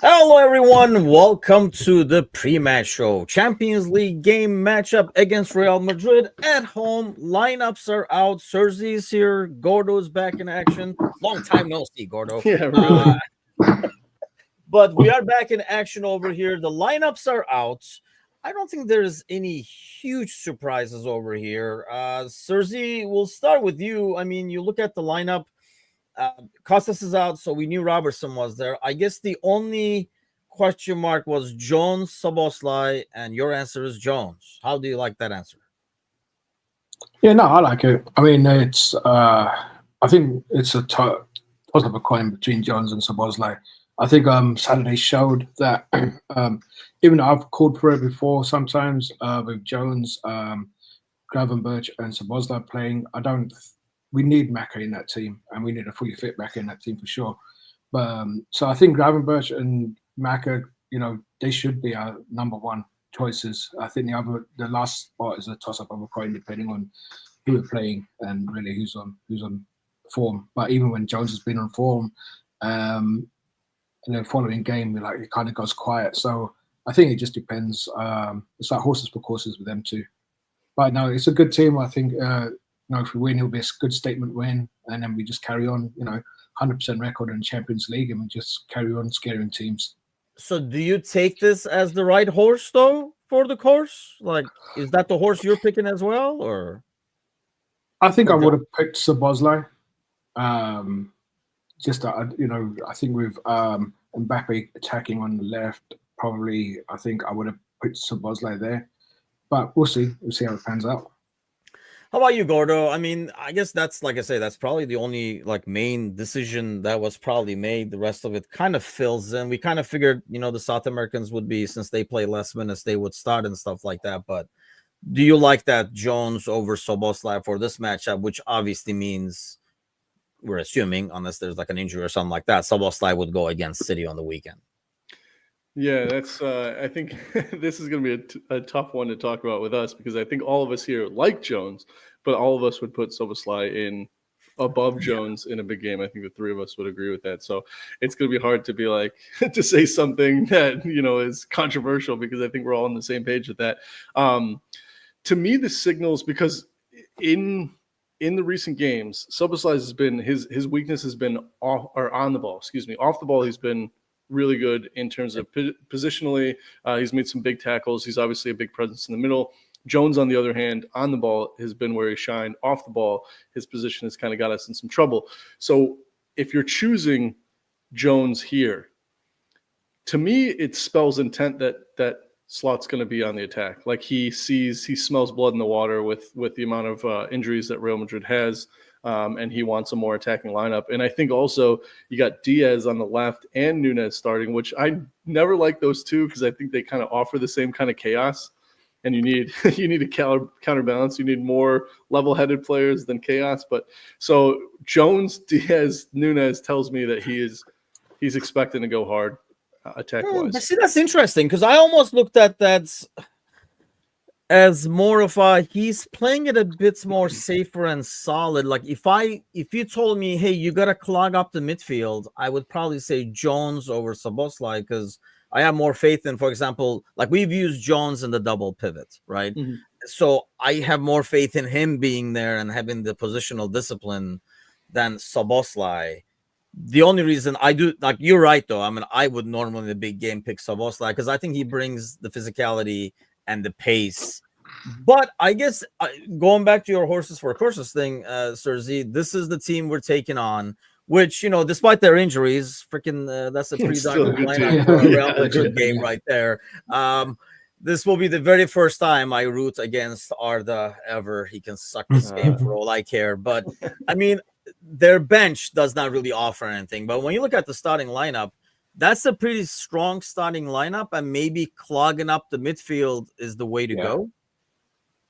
Hello, everyone. Welcome to the pre-match show. Champions League game matchup against Real Madrid at home. Lineups are out. Serzi's here. Gordo's back in action. Long time no see, Gordo. Yeah, really. But we are back in action over here. The lineups are out. I don't think there's any huge surprises over here. Serzi, we'll start with you. I mean, you look at the lineup. Costas is out, so we knew Robertson was there. I guess the only question mark was Jones, Szoboszlai, and your answer is Jones. How do you like that answer? Yeah, no, I like it. I mean, it's I think it's a toss up a coin between Jones and Szoboszlai. I think Saturday showed that even though I've called for it before sometimes with Jones, Gravenberch, and Szoboszlai playing, we need Maka in that team, and we need a fully fit Maka in that team for sure. But so I think Gravenberch and Maka, they should be our number one choices. I think the last spot is a toss up of a coin depending on who we're playing and really who's on form. But even when Jones has been on form, and then following game, it kind of goes quiet. So I think it just depends. It's like horses for courses with them too. But no, it's a good team. I think if we win, it'll be a good statement win, and then we just carry on. 100% record in Champions League, and we just carry on scaring teams. So do you take this as the right horse though for the course? Like, is that the horse you're picking as well, or? I think I would have picked Szoboszlai. I think with Mbappe attacking on the left, probably I think I would have put Szoboszlai there. But we'll see. We'll see how it pans out. How about you, Gordo? I mean, I guess that's, like I say, that's probably the only main decision that was probably made. The rest of it kind of fills in. We kind of figured, the South Americans would be, since they play less minutes, they would start and stuff like that. But do you like that Jones over Szoboszlai for this matchup, which obviously means, we're assuming, unless there's an injury or something like that, Szoboszlai would go against City on the weekend? Yeah, that's. I think this is going to be a tough one to talk about with us because I think all of us here like Jones, but all of us would put Szoboszlai in above Jones in a big game. I think the three of us would agree with that. So it's going to be hard to be to say something that is controversial because I think we're all on the same page with that. To me, the signals, because in the recent games, Szoboszlai has been his weakness has been on the ball. Excuse me, off the ball he's been really good in terms of positionally. He's made some big tackles. He's obviously a big presence in the middle. Jones, on the other hand, on the ball has been where he shined. Off the ball, his position has kind of got us in some trouble. So if you're choosing Jones here, to me, it spells intent that Slot's going to be on the attack. He smells blood in the water with the amount of injuries that Real Madrid has. And he wants a more attacking lineup. And I think also you got Diaz on the left and Nunez starting, which I never like those two because I think they kind of offer the same kind of chaos. And you need a counterbalance. You need more level-headed players than chaos. But so Jones, Diaz, Nunez tells me that he's expecting to go hard attack-wise. See, that's interesting because I almost looked at that as more of he's playing it a bit more safer and solid. If you told me, hey, you got to clog up the midfield, I would probably say Jones over Szoboszlai because I have more faith in, for example, we've used Jones in the double pivot, right? Mm-hmm. So I have more faith in him being there and having the positional discipline than Szoboszlai. The only reason I do, you're right, though. I mean, I would normally in the big game pick Szoboszlai because I think he brings the physicality and the pace. But I guess going back to your horses for courses thing, Serzi, this is the team we're taking on, which, despite their injuries, that's a pretty darn good lineup for a Real Madrid game right there. This will be the very first time I root against Arda ever. He can suck this game for all I care. But, I mean, their bench does not really offer anything. But when you look at the starting lineup, that's a pretty strong starting lineup, and maybe clogging up the midfield is the way to go.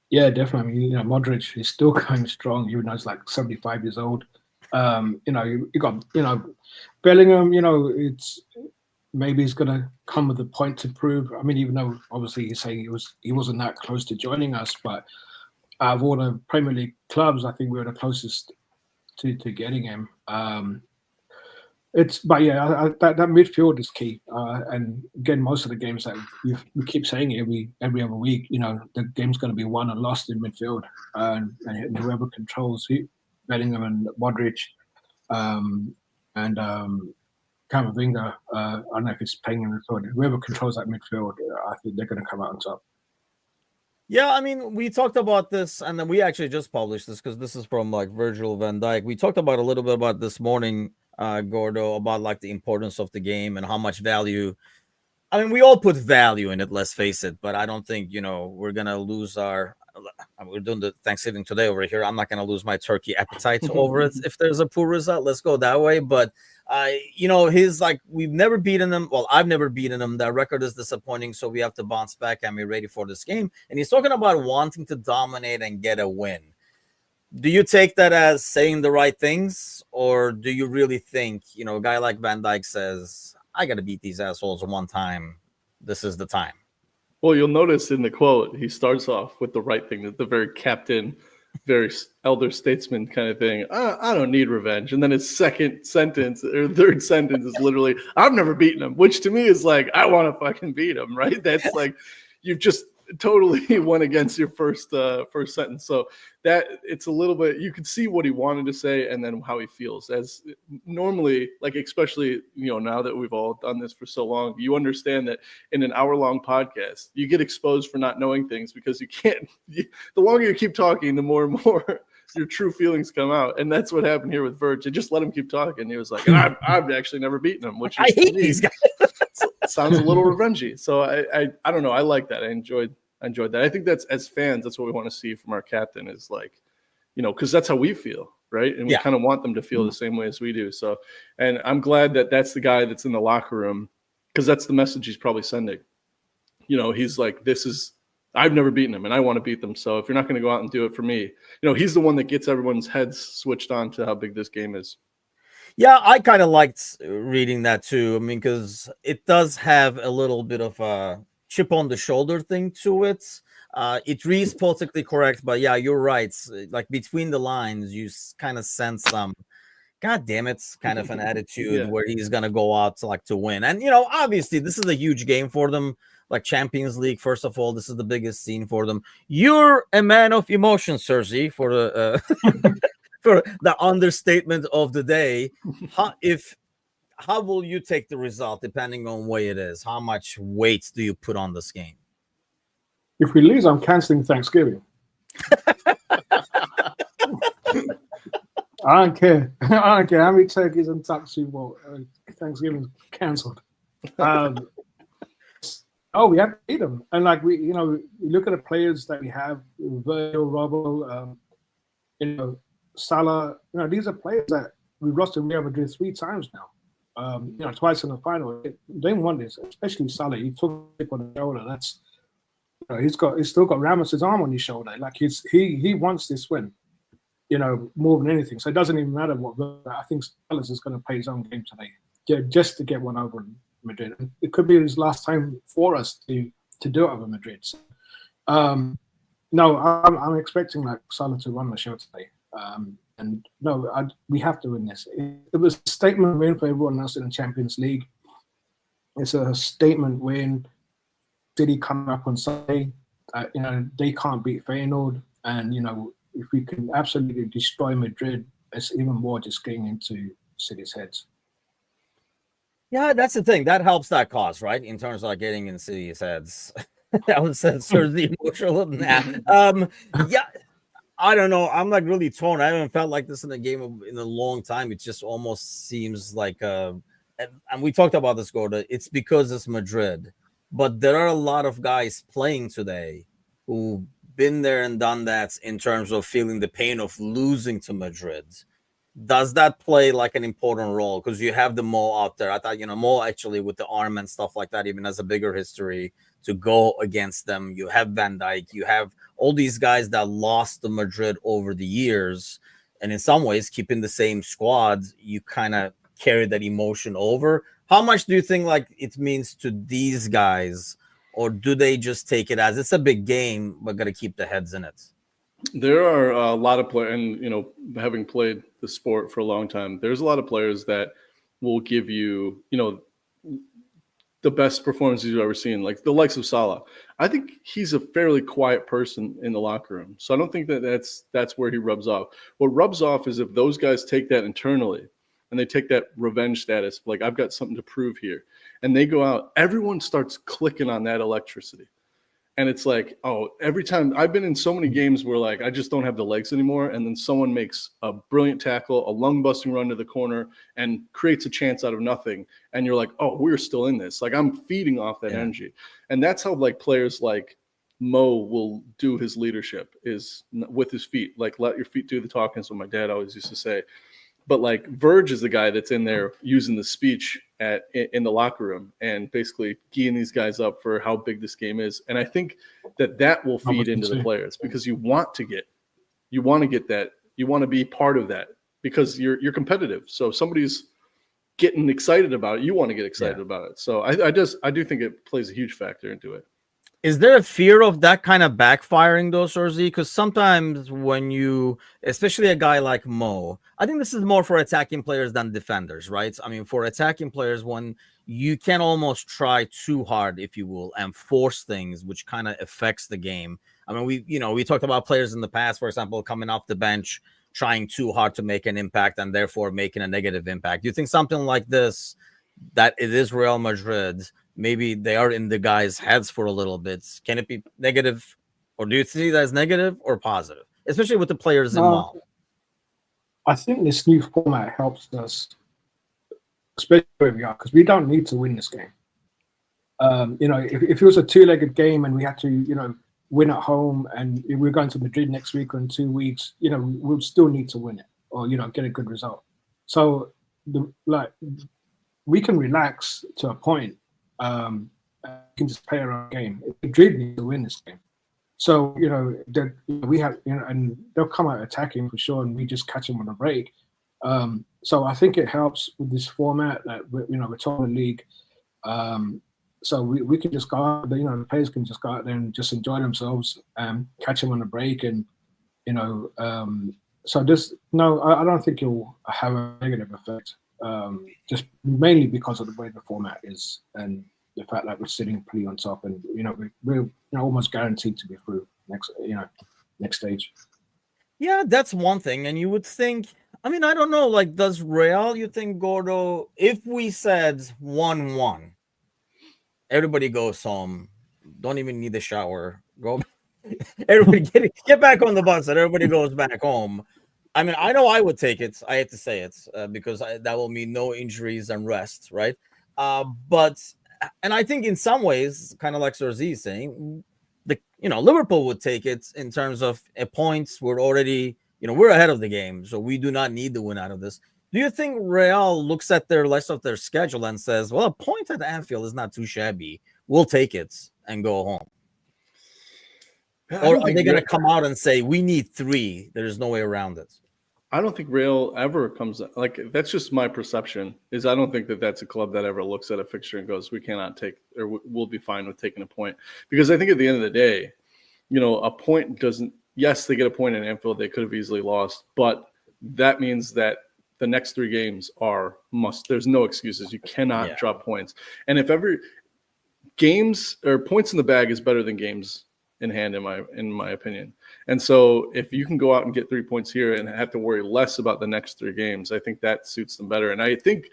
Yeah, definitely. I mean, Modric is still going strong, even though he's 75 years old. You got, Bellingham, it's maybe he's going to come with a point to prove. I mean, even though obviously he's saying he wasn't that close to joining us, but out of all the Premier League clubs, I think we were the closest to getting him. But yeah, that midfield is key. And again, most of the games that we keep saying every other week, the game's going to be won and lost in midfield, and whoever controls Bellingham and Modric, and Camavinga. I don't know if it's playing in midfield. Whoever controls that midfield, I think they're going to come out on top. Yeah, I mean, we talked about this, and then we actually just published this because this is from like Virgil van Dijk. We talked about a little bit about this morning, Gordo, about like the importance of the game and how much value. I mean, we all put value in it, let's face it, but I don't think, we're going to lose we're doing the Thanksgiving today over here. I'm not going to lose my turkey appetite over it if there's a poor result. Let's go that way. But, his like, we've never beaten them. Well, I've never beaten them. That record is disappointing. So we have to bounce back and be ready for this game. And he's talking about wanting to dominate and get a win. Do you take that as saying the right things? Or do you really think, a guy like Van Dijk says, I got to beat these assholes one time. This is the time. Well, you'll notice in the quote, he starts off with the right thing, the very captain, very elder statesman kind of thing. I don't need revenge. And then his second sentence or third sentence is literally, I've never beaten him, which to me is like, I want to fucking beat him, right? That's like, you've just totally went against your first sentence. So that it's a little bit, you could see what he wanted to say and then how he feels. As normally, like especially now that we've all done this for so long, you understand that in an hour-long podcast you get exposed for not knowing things because the longer you keep talking, the more and more your true feelings come out. And that's what happened here with Virg. It just let him keep talking. He was like, I've actually never beaten him, which is, I hate these guys. Sounds a little revengey. So I don't know. I like that. I enjoyed that. I think that's, as fans, that's what we want to see from our captain is like, because that's how we feel, right? And we kind of want them to feel the same way as we do. So, and I'm glad that that's the guy that's in the locker room because that's the message he's probably sending. He's like, I've never beaten him and I want to beat them. So if you're not going to go out and do it for me, he's the one that gets everyone's heads switched on to how big this game is. Yeah, I kind of liked reading that too. I mean, because it does have a little bit of a chip on the shoulder thing to it. It reads politically correct, but yeah, you're right. Like between the lines, you kind of sense some, God damn it, kind of an attitude where he's gonna go out to win. And obviously, this is a huge game for them. Like Champions League, first of all, this is the biggest scene for them. You're a man of emotion, Cersei, for the for the understatement of the day. How will you take the result depending on where it is? How much weight do you put on this game? If we lose, I'm canceling Thanksgiving. I don't care. I don't care how many turkeys and Super Bowl. Thanksgiving's cancelled. We have to beat them. And like we look at the players that we have, Virgil, Robbo, Salah. These are players that we've lost to Real Madrid 3 times now. Twice in the final. They won this, especially Salah. He took it on the shoulder. That's he's still got Ramos's arm on his shoulder. Like he wants this win, more than anything. So it doesn't even matter what. I think Salah is going to play his own game today, just to get one over Madrid. And it could be his last time for us to do it over Madrid. So, no, I'm expecting like Salah to run the show today. And no, we have to win this. It was a statement win for everyone else in the Champions League. It's a statement win. City coming up on Sunday. They can't beat Feyenoord. And, if we can absolutely destroy Madrid, it's even more just getting into City's heads. Yeah, that's the thing. That helps that cause, right? In terms of getting in City's heads. That was sort of the emotional. Yeah. I don't know. I'm like really torn. I haven't felt like this in a game in a long time. It just almost seems like, and we talked about this, Gorda. It's because it's Madrid, but there are a lot of guys playing today who've been there and done that in terms of feeling the pain of losing to Madrid. Does that play like an important role? Because you have the Mo out there. I thought, Mo actually with the arm and stuff like that, even has a bigger history to go against them. You have Van Dijk. You have all these guys that lost to Madrid over the years. And in some ways, keeping the same squad, you kind of carry that emotion over. How much do you think it means to these guys? Or do they just take it as it's a big game, but got to keep the heads in it? There are a lot of players, and having played the sport for a long time, there's a lot of players that will give you, the best performances you've ever seen, like the likes of Salah. I think he's a fairly quiet person in the locker room. So I don't think that's where he rubs off. What rubs off is if those guys take that internally and they take that revenge status, like I've got something to prove here, and they go out, everyone starts clicking on that electricity. And it's like, oh, every time I've been in so many games where like I just don't have the legs anymore, and then someone makes a brilliant tackle, a lung-busting run to the corner, and creates a chance out of nothing, and you're like, oh, we're still in this. Like I'm feeding off that energy, and that's how like players like Mo will do his leadership is with his feet. Like let your feet do the talking. So my dad always used to say. But like Verge is the guy that's in there using the speech in the locker room and basically keying these guys up for how big this game is. And I think that will feed into the players because you want to get that. You want to be part of that because you're competitive. So if somebody's getting excited about it, you want to get excited about it. So I do think it plays a huge factor into it. Is there a fear of that kind of backfiring though, Sorzi? Because sometimes when you, especially a guy like Mo, I think this is more for attacking players than defenders, right? I mean, for attacking players, when you can almost try too hard, if you will, and force things, which kind of affects the game. I mean, we talked about players in the past, for example, coming off the bench, trying too hard to make an impact and therefore making a negative impact. Do you think something like this, that it is Real Madrid, maybe they are in the guys' heads for a little bit? Can it be negative, or do you see that as negative or positive, especially with the players involved? I think this new format helps us, especially where we are, because we don't need to win this game. If it was a two-legged game and we had to, win at home, and if we're going to Madrid next week or in 2 weeks, we'll still need to win it or get a good result. So we can relax to a point. We can just play our own game. Madrid need to win this game. So, we have, and they'll come out attacking for sure, and we just catch them on the break. So I think it helps with this format that, we're top of the league. So we can just go out, the players can just go out there and just enjoy themselves and catch them on the break. And, so I don't think it'll have a negative effect. Just mainly because of the way the format is and the fact that we're sitting pretty on top, and we're almost guaranteed to be through next stage. Yeah, that's one thing. And you would think, I mean, I don't know, like, does Real, you think, Gordo, if we said 1-1, everybody goes home, don't even need a shower, go, everybody get back on the bus, and everybody goes back home. I mean, I know I would take it. I hate to say it because that will mean no injuries and rest, right? And I think in some ways, kind of like Sorzi is saying, Liverpool would take it in terms of points. We're already, we're ahead of the game, so we do not need to win out of this. Do you think Real looks at their rest of their schedule and says, well, a point at Anfield is not too shabby. We'll take it and go home? Or are they going to come out and say, we need 3? There's no way around it. I don't think Real ever comes – like, that's just my perception, is I don't think that's a club that ever looks at a fixture and goes, we cannot take – or we'll be fine with taking a point. Because I think at the end of the day, a point doesn't – yes, they get a point in Anfield. They could have easily lost. But that means that the next 3 games are must – there's no excuses. You cannot drop points. And if ever – games or points in the bag is better than games in hand, in my opinion. And so if you can go out and get 3 points here and have to worry less about the next 3 games, I think that suits them better. And I think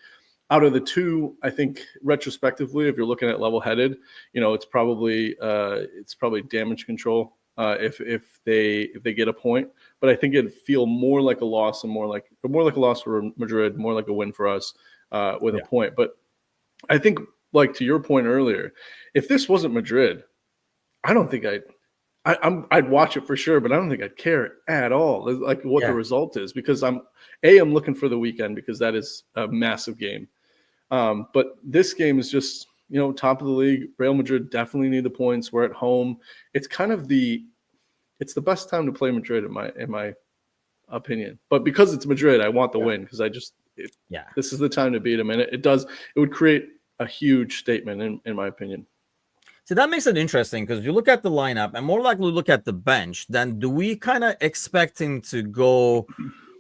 out of the 2, I think retrospectively, if you're looking at level-headed, it's probably damage control if they get a point. But I think it'd feel more like a loss and more like a loss for Madrid, more like a win for us with a point. But I think, like to your point earlier, if this wasn't Madrid, I don't think I'd watch it for sure, but I don't think I'd care at all, like what the result is, because I'm looking for the weekend because that is a massive game. But this game is just, top of the league. Real Madrid definitely need the points. We're at home. It's kind of it's the best time to play Madrid in my opinion. But because it's Madrid, I want the win because this is the time to beat them, and it would create a huge statement in my opinion. So that makes it interesting because you look at the lineup and more likely look at the bench, then do we kind of expect him to go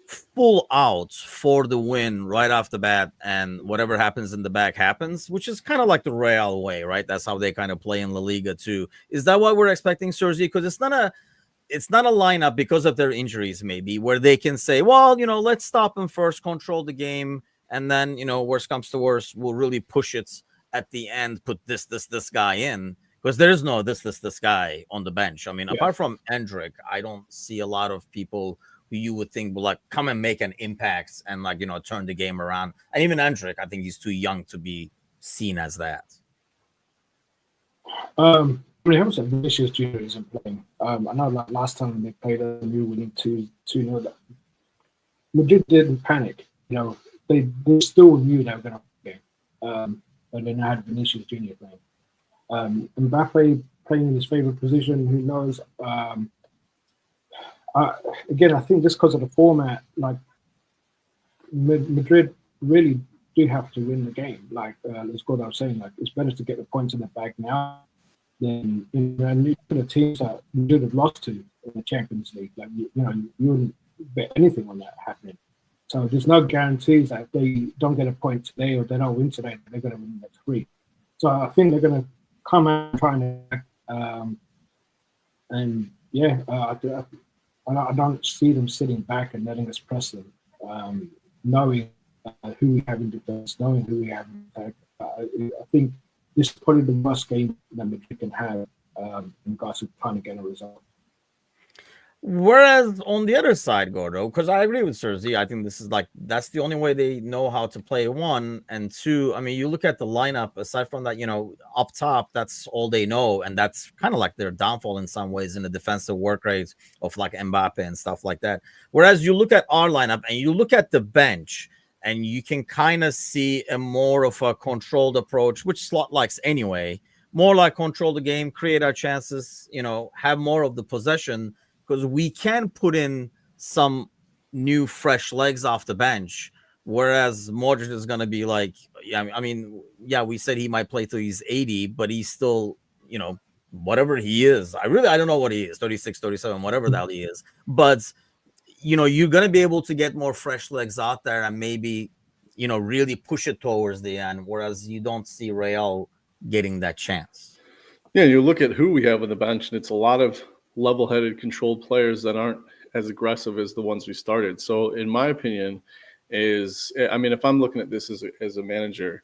full out for the win right off the bat, and whatever happens in the back happens, which is kind of like the Real way, right? That's how they kind of play in La Liga too. Is that what we're expecting, Sergi? Because it's not a lineup because of their injuries, maybe, where they can say, well, let's stop them first, control the game, and then, worst comes to worst, we'll really push it at the end, put this guy in, because there's no this guy on the bench. I mean, apart from Endrick, I don't see a lot of people who you would think will like come and make an impact and like, turn the game around. And even Endrick, I think he's too young to be seen as that. I mean, Hamilton Vinicius Jr. isn't playing. I know like last time they played, they were winning 2-0. That Madrid didn't panic. They still knew they were going to play. But then they had Vinicius Jr. playing. Mbappe playing in his favorite position. Who knows? Again, I think just because of the format, like Madrid really do have to win the game. Like as Gordon was saying, like it's better to get the points in the bag now than the teams that Madrid have lost to in the Champions League. Like you wouldn't bet anything on that happening. So there's no guarantees that if they don't get a point today or they don't win today, they're going to win the next 3. So I think they're going to come out and try I don't see them sitting back and letting us press them, knowing who we have in defense, knowing who we have in attack. I think this is probably the worst game that Madrid can have in regards to trying to get a result. Whereas on the other side, Gordo, because I agree with Sergi, I think this is like that's the only way they know how to play, 1 and 2. I mean, you look at the lineup. Aside from that, up top, that's all they know, and that's kind of like their downfall in some ways in the defensive work rate of like Mbappe and stuff like that. Whereas you look at our lineup and you look at the bench, and you can kind of see a more of a controlled approach, which Slot likes anyway. More like control the game, create our chances, have more of the possession. Because we can put in some new, fresh legs off the bench, whereas Modric is going to be like, we said he might play till he's 80, but he's still, whatever he is. I don't know what he is, 36, 37, whatever the hell he is. But, you're going to be able to get more fresh legs out there and maybe, really push it towards the end, whereas you don't see Real getting that chance. Yeah, you look at who we have on the bench, and it's a lot of level-headed, controlled players that aren't as aggressive as the ones we started. So, in my opinion, if I'm looking at this as a manager,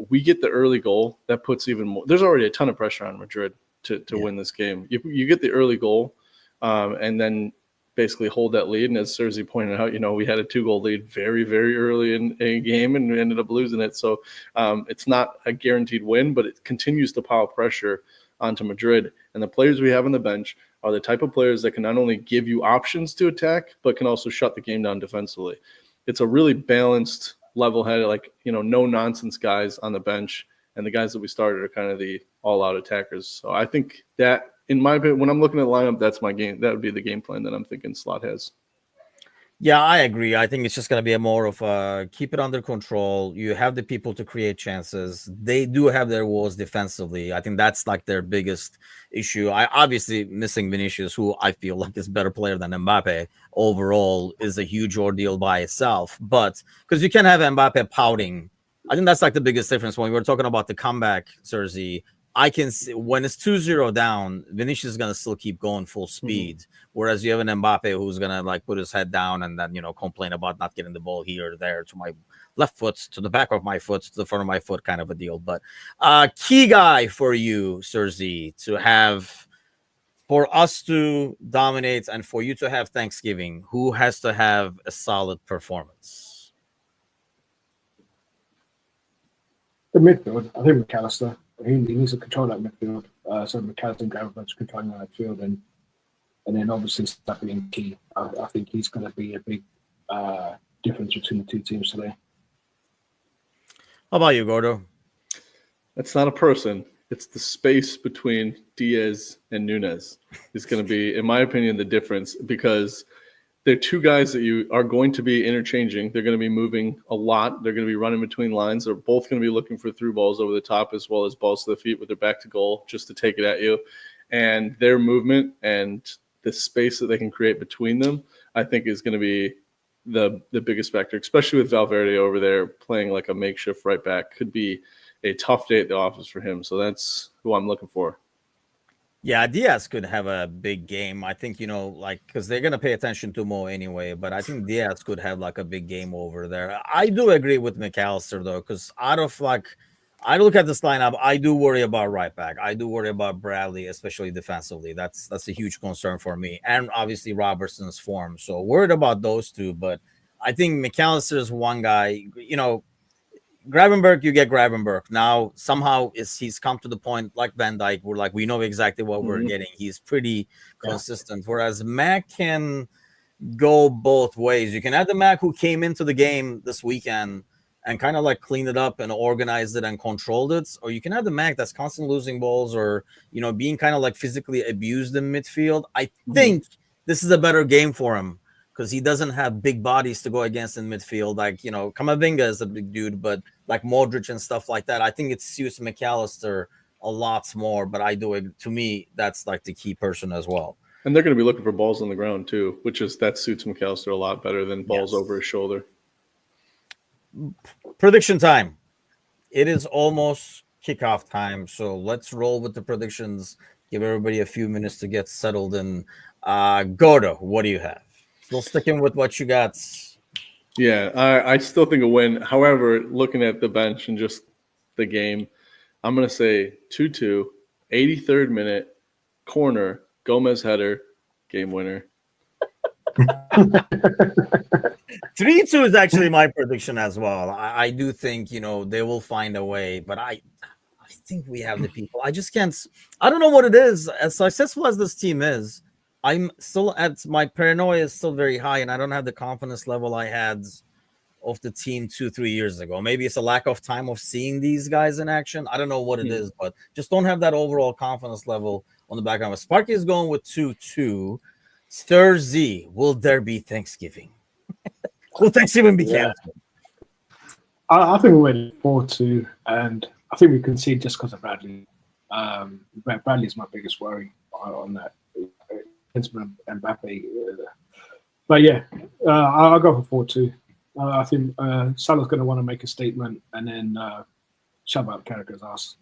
we get the early goal that puts even more. There's already a ton of pressure on Madrid to win this game. You get the early goal, and then basically hold that lead. And as Sergi pointed out, we had a 2-goal lead very, very early in a game, and we ended up losing it. So, it's not a guaranteed win, but it continues to pile pressure onto Madrid. And the players we have on the bench are the type of players that can not only give you options to attack, but can also shut the game down defensively. It's a really balanced, level-headed, no nonsense guys on the bench. And the guys that we started are kind of the all-out attackers. So I think that, in my opinion, when I'm looking at the lineup, that's my game. That would be the game plan that I'm thinking Slot has. Yeah, I agree. I think it's just going to be a more of a keep it under control. You have the people to create chances. They do have their woes defensively. I think that's like their biggest issue. I obviously missing Vinicius, who I feel like is a better player than Mbappe overall, is a huge ordeal by itself. But because you can have Mbappe pouting, I think that's like the biggest difference when we were talking about the comeback, Sergi. I can see when it's 2-0 down, Vinicius is going to still keep going full speed. Mm-hmm. Whereas you have an Mbappe who's going to like put his head down and then, complain about not getting the ball here or there to my left foot, to the back of my foot, to the front of my foot kind of a deal. But key guy for you, Sergi, to have, for us to dominate and for you to have Thanksgiving, who has to have a solid performance? The midfield, I think McAllister. He needs to control that midfield. So McAllister and Gravenberch controlling that midfield, and then obviously that being key. I think he's going to be a big difference between the two teams today. How about you, Gordo? That's not a person. It's the space between Diaz and Nunez is going to be, in my opinion, the difference, because they're two guys that you are going to be interchanging. They're going to be moving a lot. They're going to be running between lines. They're both going to be looking for through balls over the top as well as balls to the feet with their back to goal just to take it at you. And their movement and the space that they can create between them, I think, is going to be the biggest factor, especially with Valverde over there playing like a makeshift right back. Could be a tough day at the office for him. So that's who I'm looking for. Yeah, Diaz could have a big game. I think, like, because they're going to pay attention to Mo anyway, but I think Diaz could have like a big game over there. I do agree with McAllister, though, because I look at this lineup, I do worry about right back. I do worry about Bradley, especially defensively. That's a huge concern for me. And obviously Robertson's form. So worried about those two, but I think McAllister is one guy, Gravenberg, you get Gravenberg. Now, somehow he's come to the point like Van Dijk, where like we know exactly what we're getting. He's pretty consistent. Whereas Mac can go both ways. You can have the Mac who came into the game this weekend and kind of like cleaned it up and organized it and controlled it. Or you can have the Mac that's constantly losing balls or, being kind of like physically abused in midfield. I think this is a better game for him, because he doesn't have big bodies to go against in midfield. Like, Camavinga is a big dude, but like Modric and stuff like that, I think it suits McAllister a lot more. But to me, that's like the key person as well. And they're going to be looking for balls on the ground too, that suits McAllister a lot better than balls over his shoulder. Prediction time. It is almost kickoff time, so let's roll with the predictions. Give everybody a few minutes to get settled in. Gordo, what do you have? Still sticking with what you got? Yeah, I still think a win. However, looking at the bench and just the game, I'm going to say 2-2, 83rd minute, corner, Gomez header, game winner. 3-2 is actually my prediction as well. I do think, they will find a way, but I think we have the people. I just can't. I don't know what it is. As successful as this team is, I'm still my paranoia is still very high, and I don't have the confidence level I had of the team 2-3 years ago. Maybe it's a lack of time of seeing these guys in action. I don't know what it is, but just don't have that overall confidence level on the back end. Sparky is going with 2-2. Thursday, will there be Thanksgiving? Will Thanksgiving be canceled? I think we're 4-2, and I think we concede just because of Bradley. Bradley's my biggest worry on that. Mbappe. But yeah, I'll go for 4-2. I think Salah's going to want to make a statement and then shove out Carragher's ass.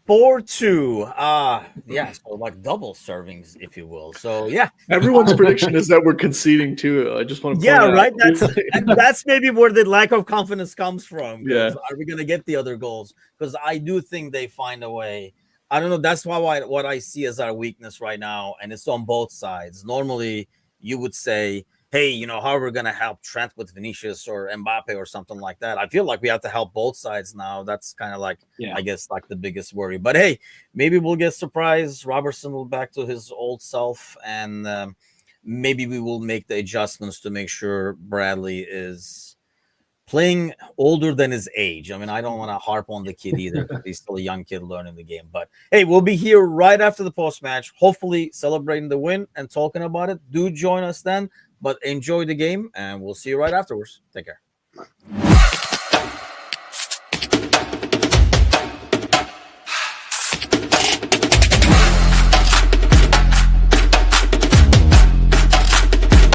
4-2. Yeah, so like double servings, if you will. So yeah, everyone's prediction is that we're conceding too. I just want to point out. Right. That's maybe where the lack of confidence comes from. Yeah, are we gonna get the other goals? Because I do think they find a way. I don't know. That's why what I see as our weakness right now, and it's on both sides. Normally, you would say, hey, how are we going to help Trent with Vinicius or Mbappe or something like that? I feel like we have to help both sides now. That's kind of like, I guess, like the biggest worry. But hey, maybe we'll get surprised. Robertson will back to his old self, and maybe we will make the adjustments to make sure Bradley is playing older than his age. I mean, I don't want to harp on the kid either, because he's still a young kid learning the game. But hey, we'll be here right after the post-match, hopefully celebrating the win and talking about it. Do join us then, but enjoy the game, and we'll see you right afterwards. Take care.